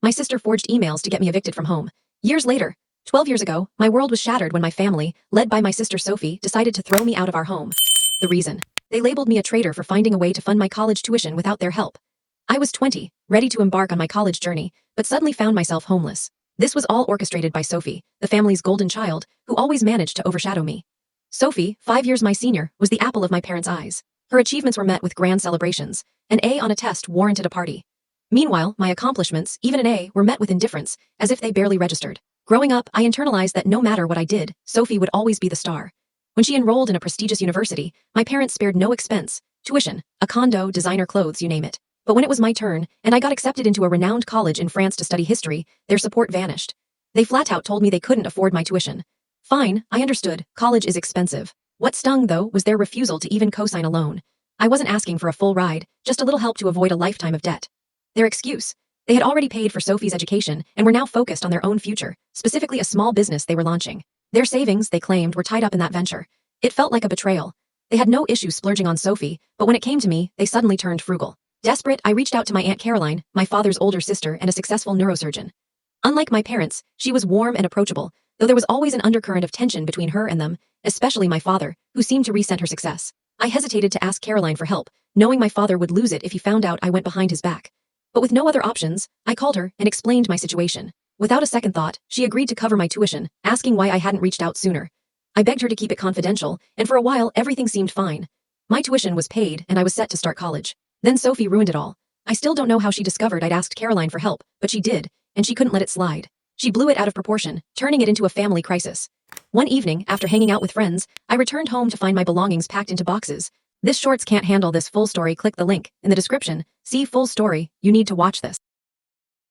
My sister forged emails to get me evicted from home. Years later, 12 years ago, my world was shattered when my family, led by my sister Sophie, decided to throw me out of our home. The reason? They labeled me a traitor for finding a way to fund my college tuition without their help. I was 20, ready to embark on my college journey, but suddenly found myself homeless. This was all orchestrated by Sophie, the family's golden child, who always managed to overshadow me. Sophie, 5 years my senior, was the apple of my parents' eyes. Her achievements were met with grand celebrations. An A on a test warranted a party. Meanwhile, my accomplishments, even an A, were met with indifference, as if they barely registered. Growing up, I internalized that no matter what I did, Sophie would always be the star. When she enrolled in a prestigious university, my parents spared no expense: tuition, a condo, designer clothes, you name it. But when it was my turn, and I got accepted into a renowned college in France to study history, their support vanished. They flat out told me they couldn't afford my tuition. Fine, I understood, college is expensive. What stung, though, was their refusal to even co-sign a loan. I wasn't asking for a full ride, just a little help to avoid a lifetime of debt. Their excuse: they had already paid for Sophie's education and were now focused on their own future, specifically a small business they were launching. Their savings, they claimed, were tied up in that venture. It felt like a betrayal. They had no issue splurging on Sophie, but when it came to me, they suddenly turned frugal. Desperate, I reached out to my Aunt Caroline, my father's older sister and a successful neurosurgeon. Unlike my parents, she was warm and approachable, though there was always an undercurrent of tension between her and them, especially my father, who seemed to resent her success. I hesitated to ask Caroline for help, knowing my father would lose it if he found out I went behind his back. But with no other options, I called her and explained my situation. Without a second thought, she agreed to cover my tuition, asking why I hadn't reached out sooner. I begged her to keep it confidential, and for a while everything seemed fine. My tuition was paid, and I was set to start college. Then Sophie ruined it all. I still don't know how she discovered I'd asked Caroline for help, but she did, and she couldn't let it slide. She blew it out of proportion, turning it into a family crisis. One evening, after hanging out with friends, I returned home to find my belongings packed into boxes. This shorts can't handle this full story. Click the link in the description. See full story. You need to watch this.